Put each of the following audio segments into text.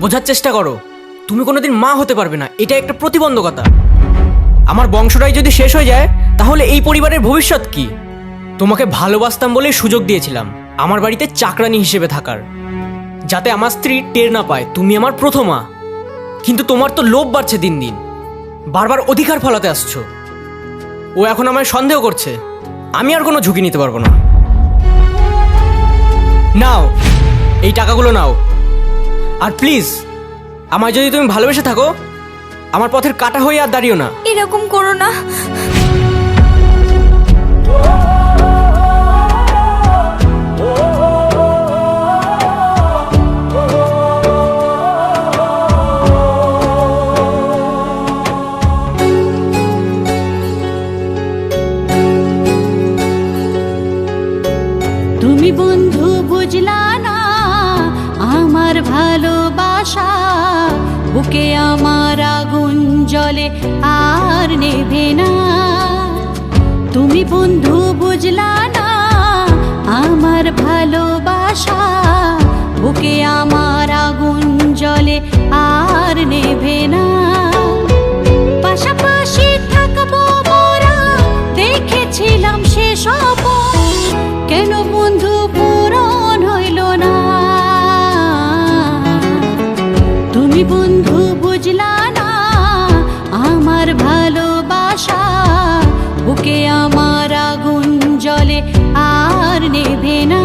বোঝার চেষ্টা করো, তুমি কোনোদিন মা হতে পারবে না, এটা একটা প্রতিবন্ধকতা। আমার বংশটাই যদি শেষ হয়ে যায় তাহলে এই পরিবারের ভবিষ্যৎ কি? তোমাকে ভালোবাসতাম বলেই সুযোগ দিয়েছিলাম আমার বাড়িতে চাকরানি হিসেবে থাকার, যাতে আমার স্ত্রী টের না পায় তুমি আমার প্রথম মা। কিন্তু তোমার তো লোভ বাড়ছে দিন দিন, বারবার অধিকার ফলাতে আসছো। ও এখন আমায় সন্দেহ করছে, আমি আর কোনো ঝুঁকি নিতে পারবো না। নাও, এই টাকাগুলো নাও, আর প্লিজ আমায় যদি তুমি ভালোবেসে থাকো, আমার পথের কাটা হয়ে আর দাঁড়িও না। এরকম করো না। তুমি বন্ধু বুঝলা না আমার ভালোবাসা, বুকে আমার আগুন জ্বলে আর নেভে না। তুমি বন্ধু বুঝলা না আমার ভালোবাসা, বুকে আমার আগুন জ্বলে আর নেভে না। পাশাপাশি থাকবো মোরা দেখেছিলাম সে স্বপ্ন, কেন বন্ধু পূরণ হইল না? তুমি বন্ধু বুঝলা না আমার ভালোবাসা, বুকে আমার আগুন জ্বলে আর নেভে না।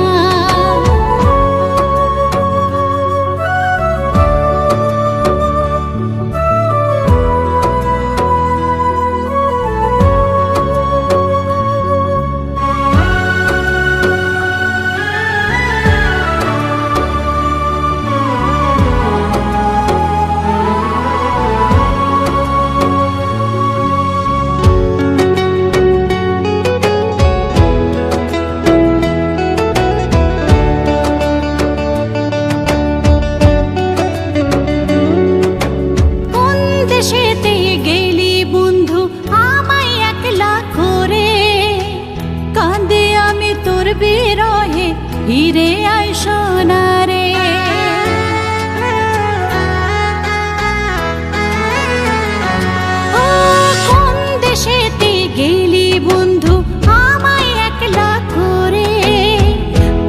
দেশেতে গেলি বন্ধু আমায় একলা করে, কাঁদে আমি তোর বিরহে, ফিরে আয় সোনারে। ও কোন দেশেতে গেলি বন্ধু আমায় একলা করে,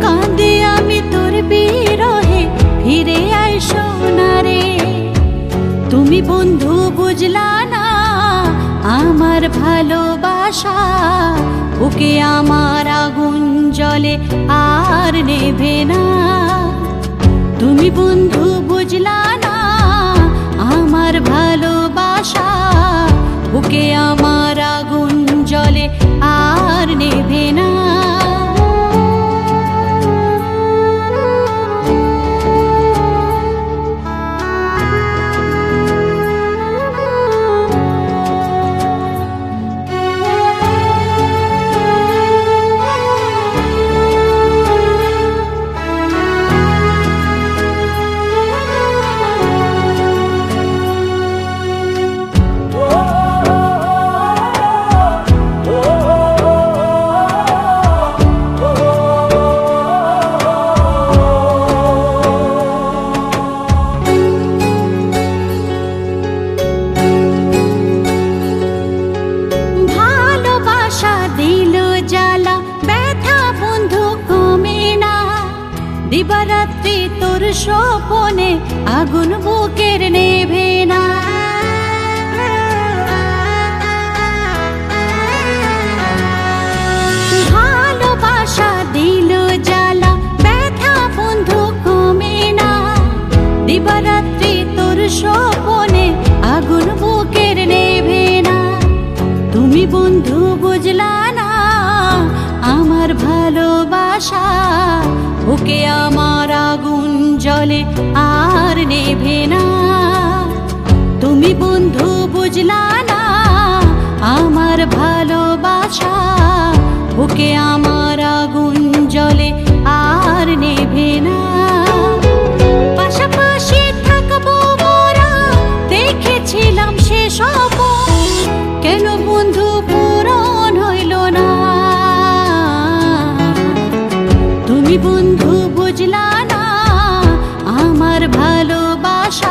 কাঁদে আমি তোর বিরহে, ফিরে আয় সোনারে। তুমি বন্ধু বুঝলা না আমার ভালোবাসা, বুকে আমার আগুন জ্বলে আর নেভে না। তুমি বন্ধু বুঝলা না আমার ভালোবাসা, বুকে আমার আগুন জ্বলে আর নেভে না। দিবারাত্রি তোর স্বপনে আগুন বুকের নেভে না। ভালোবাসা দিল জ্বালা, ব্যথা বন্ধু কমে না। দিবারাত্রি তোর স্বপনে আগুন বুকের নেভে না। তুমি বন্ধু বুঝলা না আমার ভালোবাসা, বুকে আমার আগুন জ্বলে আর নেভে না। তুমি বন্ধু বুঝলা না আমার ভালোবাসা, বুকে আমার আগুন জ্বলে আর নেভে না। পাশাপাশি থাকবো মোরা দেখেছিলাম সে স্বপ্ন, কেন বন্ধু পূরণ হইল না? তুমি বন্ধু বুঝলা না আমার ভালোবাসা,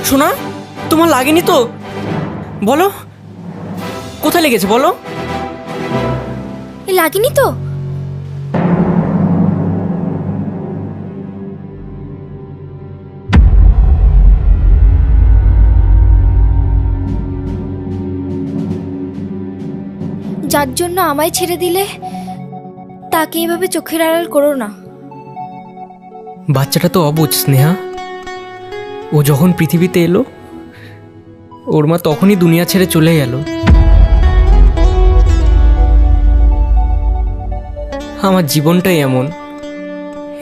শোনা, তোমার লাগেনি তো? বলো, কোথায় লেগেছে বলো? লাগেনি তো? যার জন্য আমায় ছেড়ে দিলে তাকে এভাবে চোখের আড়াল করো না। বাচ্চাটা তো অবুঝ স্নেহা। ও যখন পৃথিবীতে এলো, ওর মা তখনই দুনিয়া ছেড়ে চলে গেল। আমার জীবনটাই এমন,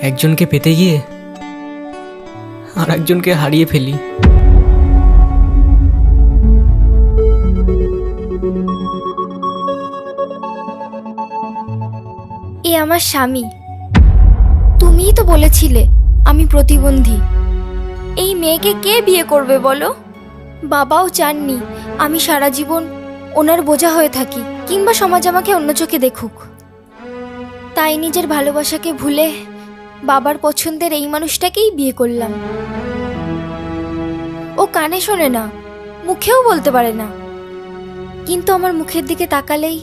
একজনকে পেতে গিয়ে আর একজনকে হারিয়ে ফেলি। এ আমার স্বামী। তুমিই তো বলেছিলে আমি প্রতিবন্ধী। এই মেয়েকে কে বিয়ে করবে বলো? বাবাও চাননি আমি সারা জীবন ওনার বোঝা হয়ে থাকি, কিংবা সমাজ আমাকে অন্য চোখে দেখুক। তাই নিজের ভালোবাসাকে ভুলে বাবার পছন্দের এই মানুষটাকেই বিয়ে করলাম। ও কানে শোনে না, মুখেও বলতে পারে না, কিন্তু আমার মুখের দিকে তাকালেই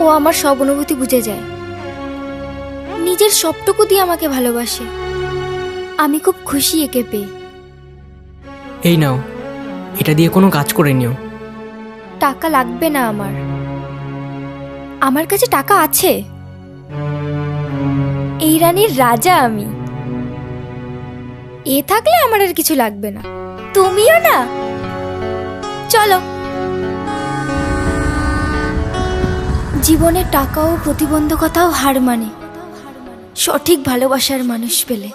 ও আমার সব অনুভূতি বুঝে যায়। নিজের সবটুকু দিয়ে আমাকে ভালোবাসে। আমি খুব খুশি একে পেয়ে। এই নাও, এটা দিয়ে কোনো কাজ করে নিও। টাকা লাগবে না আমার। আমার কাছে টাকা আছে। এই রানীর রাজা আমি। এ থাকলে আমার আর কিছু লাগবে না। তুমিও না? চলো। জীবনে টাকা ও প্রতিবন্ধকতাও হার মানে সঠিক ভালোবাসার মানুষ পেলে।